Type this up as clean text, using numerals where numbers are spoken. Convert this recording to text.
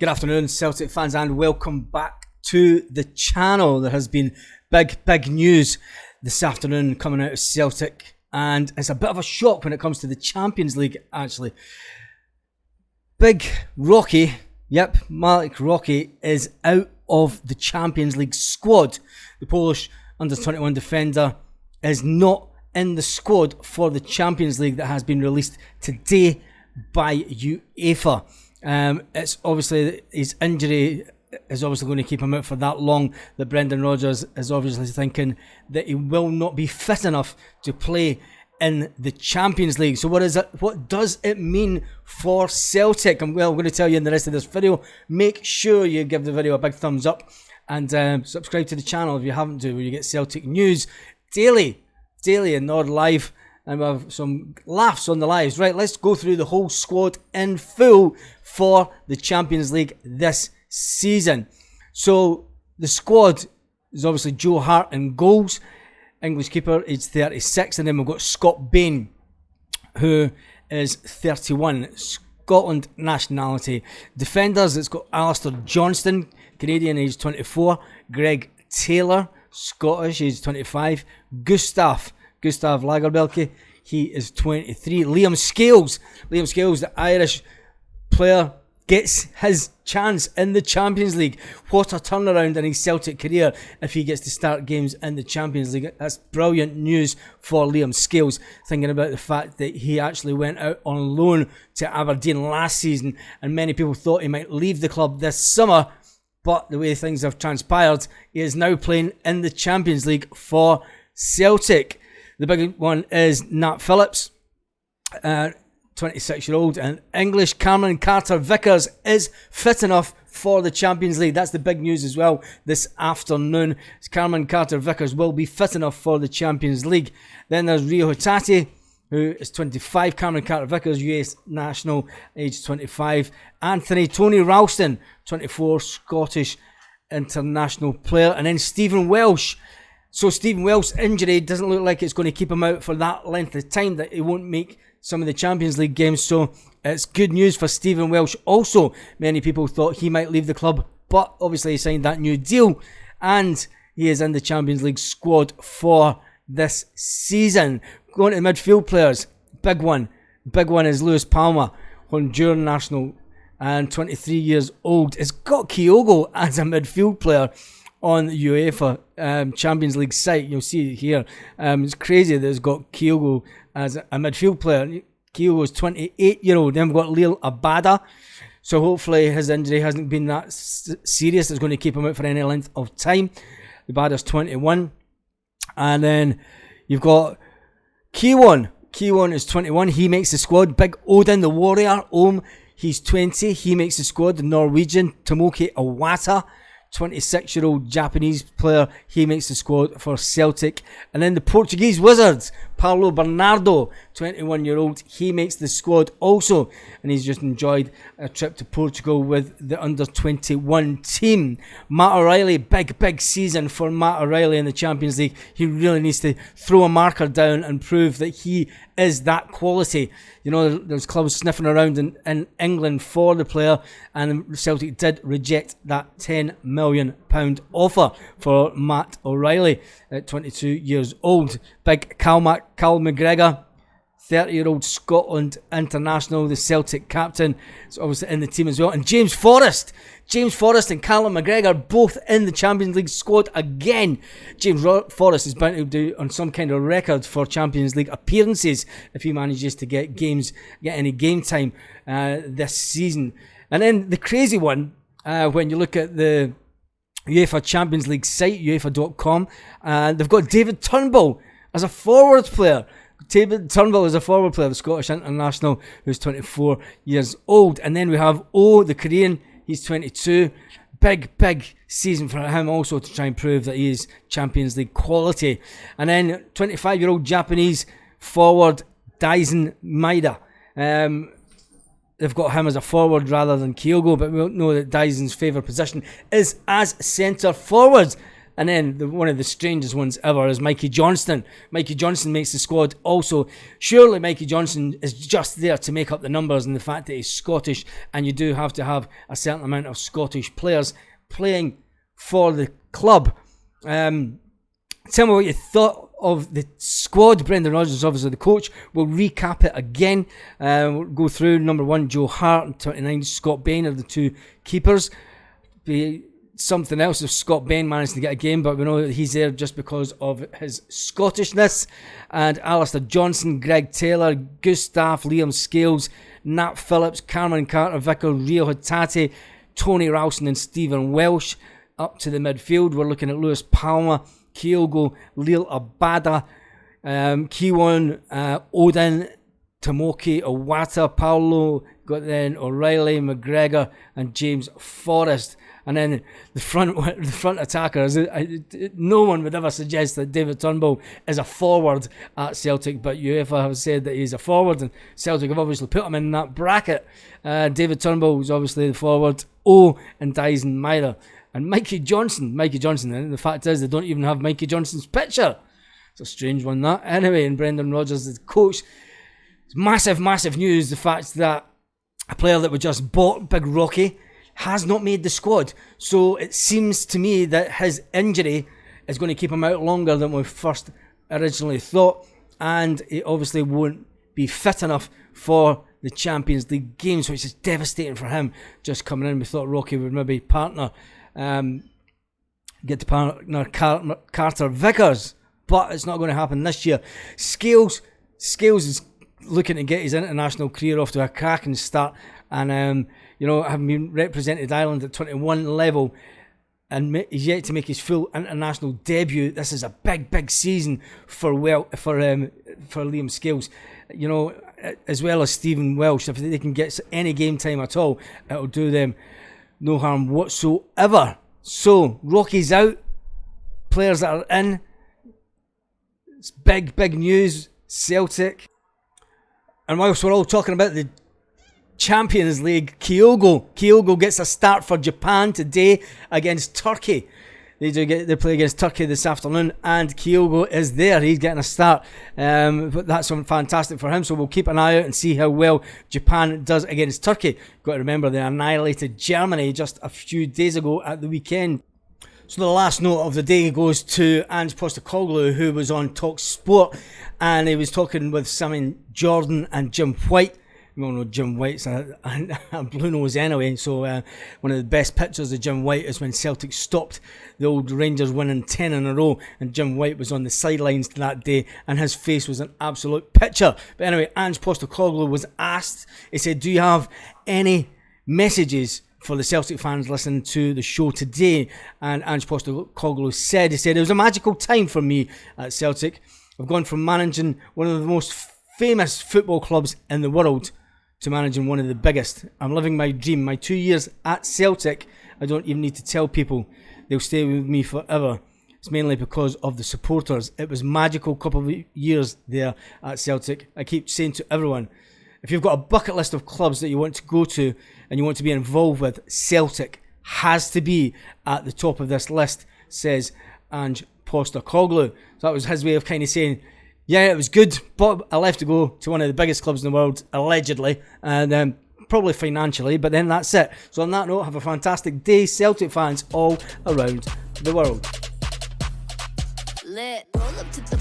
Good afternoon, Celtic fans, and welcome back to the channel. There has been big news this afternoon coming out of Celtic, and it's a bit of a shock when it comes to the Champions League, actually. Big Rocky, Malik Rocky is out of the Champions League squad. The Polish under-21 defender is not in the squad for the Champions League that has been released today by UEFA. It's obviously his injury is obviously going to keep him out for that long, that Brendan Rodgers is obviously thinking that he will not be fit enough to play in the Champions League. So what is it? What does it mean for Celtic? I'm going to tell you in the rest of this video. Make sure you give the video a big thumbs up and subscribe to the channel if you haven't where you get Celtic news daily and Nord Live. And we'll have some laughs on the lives. Right, let's go through the whole squad in full for the Champions League this season. So the squad is obviously Joe Hart in goals, English keeper, age 36, and then we've got Scott Bain, who is 31, Scotland nationality. Defenders, it's got Alistair Johnston, Canadian, age 24, Greg Taylor, Scottish, age 25, Gustav Lagerbielke, he is 23. Liam Scales, the Irish player, gets his chance in the Champions League. What a turnaround in his Celtic career if he gets to start games in the Champions League. That's brilliant news for Liam Scales, thinking about the fact that he actually went out on loan to Aberdeen last season, and many people thought he might leave the club this summer, but the way things have transpired, he is now playing in the Champions League for Celtic. The big one is Nat Phillips, 26-year-old, and English Cameron Carter-Vickers is fit enough for the Champions League. That's the big news as well this afternoon. Cameron Carter-Vickers will be fit enough for the Champions League. Then there's Rio Hatate, who is 25. Cameron Carter-Vickers, US national, age 25. Tony Ralston, 24, Scottish international player. And then Stephen Welsh. So Stephen Welsh's injury doesn't look like it's going to keep him out for that length of time, that he won't make some of the Champions League games. So it's good news for Stephen Welsh. Also, many people thought he might leave the club, but obviously he signed that new deal and he is in the Champions League squad for this season. Going to midfield players, big one is Luis Palma, Honduran national and 23 years old. It's got Kyogo as a midfield player on the UEFA Champions League site. You'll see it here. It's crazy that it's got Kyogo as a midfield player. Kyogo is 28-year-old. Then we've got Lil Abada. So hopefully his injury hasn't been that serious. It's going to keep him out for any length of time. Abada's 21. And then you've got Kiwon. Kiwon is 21. He makes the squad. Big Odin, the warrior. He's 20. He makes the squad. The Norwegian Tomoki Iwata, 26-year-old Japanese player, he makes the squad for Celtic. And then the Portuguese Wizards, Paulo Bernardo, 21-year-old, he makes the squad also, and he's just enjoyed a trip to Portugal with the under-21 team. Matt O'Reilly, big season for Matt O'Reilly in the Champions League. He really needs to throw a marker down and prove that he is that quality. You know, there's clubs sniffing around in England for the player, and Celtic did reject that £10 million offer for Matt O'Reilly at 22 years old. Big Cal McGregor, 30-year-old Scotland international, the Celtic captain, is obviously in the team as well. And James Forrest and Callum McGregor both in the Champions League squad again. James Forrest is bound to do on some kind of record for Champions League appearances if he manages to get any game time this season. And then the crazy one, when you look at the UEFA Champions League site, UEFA.com, they've got David Turnbull as a forward player. David Turnbull is a forward player, the Scottish international, who's 24 years old. And then we have the Korean, he's 22. Big season for him also to try and prove that he is Champions League quality. And then 25-year-old Japanese forward, Daisen Maeda. They've got him as a forward rather than Kyogo, but we know that Daisen's favourite position is as centre forward. And then one of the strangest ones ever is Mikey Johnston. Mikey Johnston makes the squad also. Surely Mikey Johnston is just there to make up the numbers, and the fact that he's Scottish, and you do have to have a certain amount of Scottish players playing for the club. Tell me what you thought of the squad. Brendan Rodgers, obviously the coach. We'll recap it again. We'll go through number 1, Joe Hart, and 29, Scott Bain are the 2 keepers. Be something else if Scott Bain managed to get a game, but we know that he's there just because of his Scottishness. And Alistair Johnson, Greg Taylor, Gustav, Liam Scales, Nat Phillips, Cameron Carter-Vickers, Rio Hatate, Tony Ralston and Stephen Welsh. Up to the midfield, we're looking at Lewis Palmer, Kyogo, Lil Abada, Kiwon, Odin, Tomoki, Owata, Paulo, got then O'Reilly, McGregor, and James Forrest. And then the front attackers. No one would ever suggest that David Turnbull is a forward at Celtic, but UEFA have said that he's a forward, and Celtic have obviously put him in that bracket. David Turnbull is obviously the forward. And Dyson Myra. And Mikey Johnson, and the fact is they don't even have Mikey Johnson's picture. It's a strange one, that. Anyway, and Brendan Rodgers, the coach. It's massive news, the fact that a player that we just bought, Big Rocky, has not made the squad. So it seems to me that his injury is going to keep him out longer than we first originally thought, and he obviously won't be fit enough for the Champions League games, which is devastating for him just coming in. We thought Rocky would maybe get to partner Carter Vickers, but it's not going to happen this year. Scales is looking to get his international career off to a cracking start, and having been represented Ireland at 21 level, and he's yet to make his full international debut. This is a big season for Liam Scales, as well as Stephen Welsh. If they can get any game time at all, it'll do them no harm whatsoever. So Rocky's out, players that are in. It's big news, Celtic. And whilst we're all talking about the Champions League, Kyogo gets a start for Japan today against Turkey. They play against Turkey this afternoon, and Kyogo is there. He's getting a start, but that's fantastic for him. So we'll keep an eye out and see how well Japan does against Turkey. Got to remember they annihilated Germany just a few days ago at the weekend. So the last note of the day goes to Ange Postecoglou, who was on Talk Sport, and he was talking with Simon Jordan and Jim White. We all know Jim White's a blue nose anyway, so one of the best pictures of Jim White is when Celtic stopped the old Rangers winning 10 in a row, and Jim White was on the sidelines that day, and his face was an absolute picture. But anyway, Ange Postecoglou was asked, he said, do you have any messages for the Celtic fans listening to the show today? And Ange Postecoglou said, it was a magical time for me at Celtic. I've gone from managing one of the most famous football clubs in the world to managing one of the biggest. I'm living my dream. My 2 years at Celtic, I don't even need to tell people. They'll stay with me forever. It's mainly because of the supporters. It was a magical couple of years there at Celtic. I keep saying to everyone, if you've got a bucket list of clubs that you want to go to and you want to be involved with, Celtic has to be at the top of this list, says Ange Postecoglou. So that was his way of kind of saying, yeah, it was good, but I left to go to one of the biggest clubs in the world, allegedly, and probably financially, but then that's it. So on that note, have a fantastic day, Celtic fans all around the world. Lit. Roll up to the